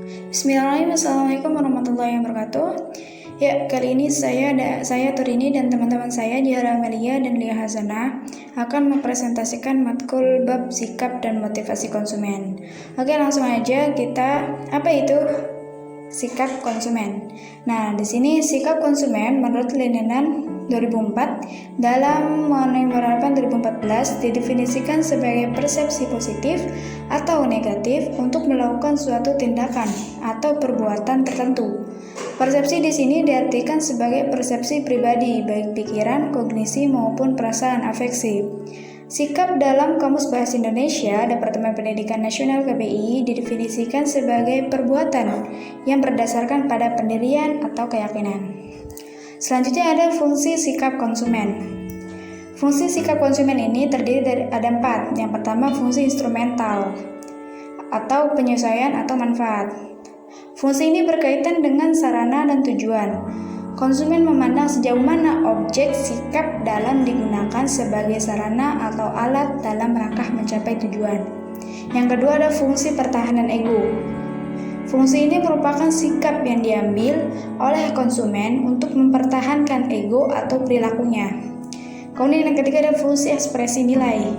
Bismillahirrahmanirrahim. Assalamualaikum warahmatullahi wabarakatuh. Ya, kali ini saya Turini dan teman-teman saya Diara Amelia dan Lia Hasanah akan mempresentasikan matkul bab sikap dan motivasi konsumen. Oke, langsung aja apa itu sikap konsumen? Nah, di sini sikap konsumen menurut Linenan 2004 dalam Mengenai Penerapan 2014 didefinisikan sebagai persepsi positif atau negatif untuk melakukan suatu tindakan atau perbuatan tertentu. Persepsi di sini diartikan sebagai persepsi pribadi, baik pikiran, kognisi maupun perasaan afeksi. Sikap dalam Kamus Bahasa Indonesia Departemen Pendidikan Nasional KBI didefinisikan sebagai perbuatan yang berdasarkan pada pendirian atau keyakinan. Selanjutnya ada fungsi sikap konsumen. Fungsi sikap konsumen ini terdiri dari ada 4. Yang pertama fungsi instrumental atau penyesuaian atau manfaat. Fungsi ini berkaitan dengan sarana dan tujuan. Konsumen memandang sejauh mana objek sikap dalam digunakan sebagai sarana atau alat dalam rangka mencapai tujuan. Yang kedua ada fungsi pertahanan ego. Fungsi ini merupakan sikap yang diambil oleh konsumen untuk mempertahankan ego atau perilakunya. Kemudian yang ketiga ada fungsi ekspresi nilai.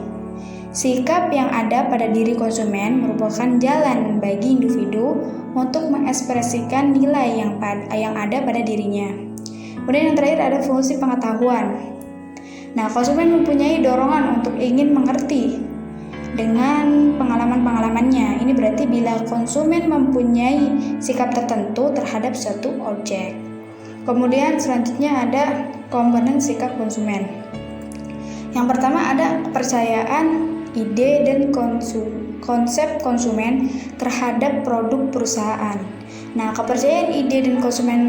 Sikap yang ada pada diri konsumen merupakan jalan bagi individu untuk mengekspresikan nilai yang ada pada dirinya. Kemudian yang terakhir ada fungsi pengetahuan. Nah, konsumen mempunyai dorongan untuk ingin mengerti dengan pengalaman-pengalamannya. Ini berarti bila konsumen mempunyai sikap tertentu terhadap suatu objek. Kemudian selanjutnya ada komponen sikap konsumen. Yang pertama ada kepercayaan, ide, dan konsep konsumen terhadap produk perusahaan. Nah, kepercayaan ide dan konsumen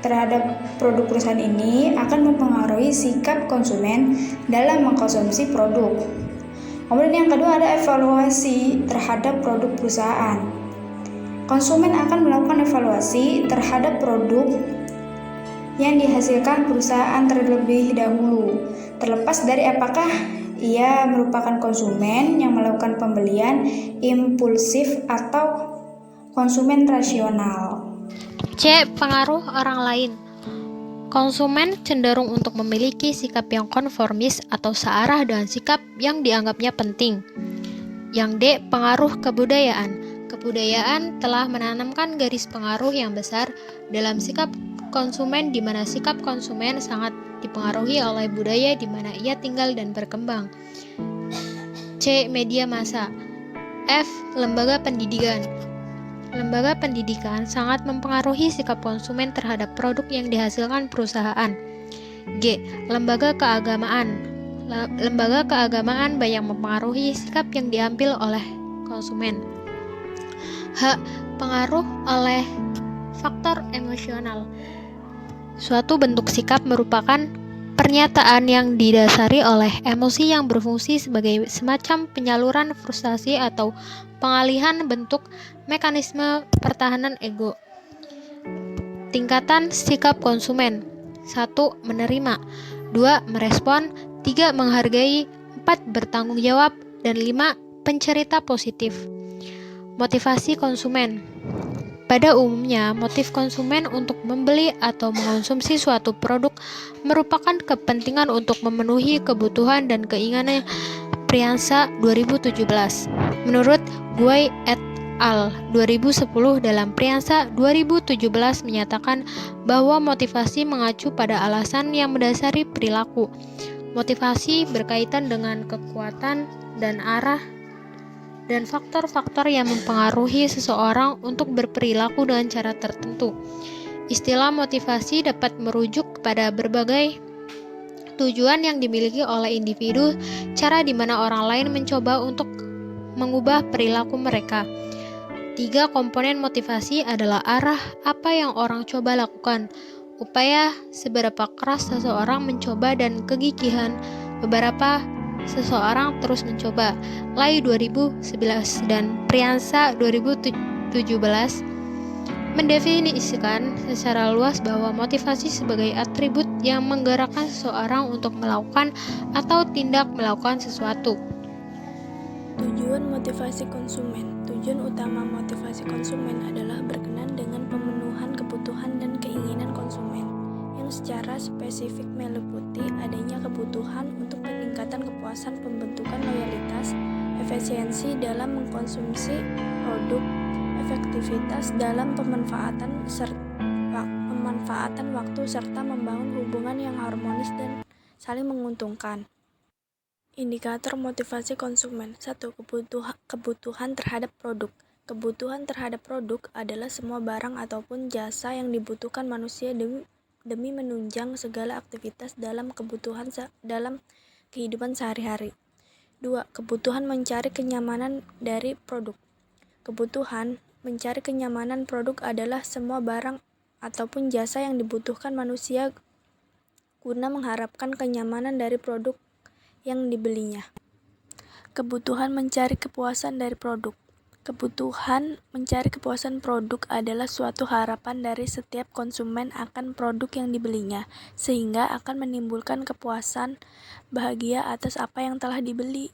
terhadap produk perusahaan ini akan mempengaruhi sikap konsumen dalam mengkonsumsi produk. Kemudian yang kedua ada evaluasi terhadap produk perusahaan. Konsumen akan melakukan evaluasi terhadap produk yang dihasilkan perusahaan terlebih dahulu, terlepas dari apakah ia merupakan konsumen yang melakukan pembelian impulsif atau konsumen rasional. C. Pengaruh orang lain. Konsumen cenderung untuk memiliki sikap yang konformis atau searah dengan sikap yang dianggapnya penting. Yang D. Pengaruh kebudayaan. Kebudayaan telah menanamkan garis pengaruh yang besar dalam sikap konsumen, di mana sikap konsumen sangat dipengaruhi oleh budaya di mana ia tinggal dan berkembang. C. Media massa. F. Lembaga pendidikan. Lembaga pendidikan sangat mempengaruhi sikap konsumen terhadap produk yang dihasilkan perusahaan. G. Lembaga keagamaan. Lembaga keagamaan banyak mempengaruhi sikap yang diambil oleh konsumen. H. Pengaruh oleh faktor emosional. Suatu bentuk sikap merupakan pernyataan yang didasari oleh emosi yang berfungsi sebagai semacam penyaluran frustasi atau pengalihan bentuk mekanisme pertahanan ego. Tingkatan sikap konsumen. 1. Menerima. 2. Merespon. 3. Menghargai. 4. Bertanggung jawab. Dan 5. Pencerita positif. Motivasi konsumen. Pada umumnya, motif konsumen untuk membeli atau mengonsumsi suatu produk merupakan kepentingan untuk memenuhi kebutuhan dan keinginan Priyansa 2017. Menurut Guy et al. 2010 dalam Priyansa 2017 menyatakan bahwa motivasi mengacu pada alasan yang mendasari perilaku. Motivasi berkaitan dengan kekuatan dan arah dan faktor-faktor yang mempengaruhi seseorang untuk berperilaku dengan cara tertentu. Istilah motivasi dapat merujuk kepada berbagai tujuan yang dimiliki oleh individu, cara di mana orang lain mencoba untuk mengubah perilaku mereka. 3 komponen motivasi adalah arah apa yang orang coba lakukan, upaya seberapa keras seseorang mencoba, dan kegigihan beberapa seseorang terus mencoba. Lai 2011 dan Priyansa 2017 mendefinisikan secara luas bahwa motivasi sebagai atribut yang menggerakkan seseorang untuk melakukan atau tidak melakukan sesuatu. Tujuan motivasi konsumen. Tujuan utama motivasi konsumen adalah berkembang kebutuhan dan keinginan konsumen, yang secara spesifik meliputi adanya kebutuhan untuk peningkatan kepuasan, pembentukan loyalitas, efisiensi dalam mengkonsumsi produk, efektivitas dalam pemanfaatan waktu, serta membangun hubungan yang harmonis dan saling menguntungkan. Indikator motivasi konsumen. 1. Kebutuhan terhadap produk. Kebutuhan terhadap produk adalah semua barang ataupun jasa yang dibutuhkan manusia demi menunjang segala aktivitas dalam kehidupan sehari-hari. 2. Kebutuhan mencari kenyamanan dari produk. Kebutuhan mencari kenyamanan produk adalah semua barang ataupun jasa yang dibutuhkan manusia guna mengharapkan kenyamanan dari produk yang dibelinya. Kebutuhan mencari kepuasan dari produk. Kebutuhan mencari kepuasan produk adalah suatu harapan dari setiap konsumen akan produk yang dibelinya, sehingga akan menimbulkan kepuasan, bahagia atas apa yang telah dibeli.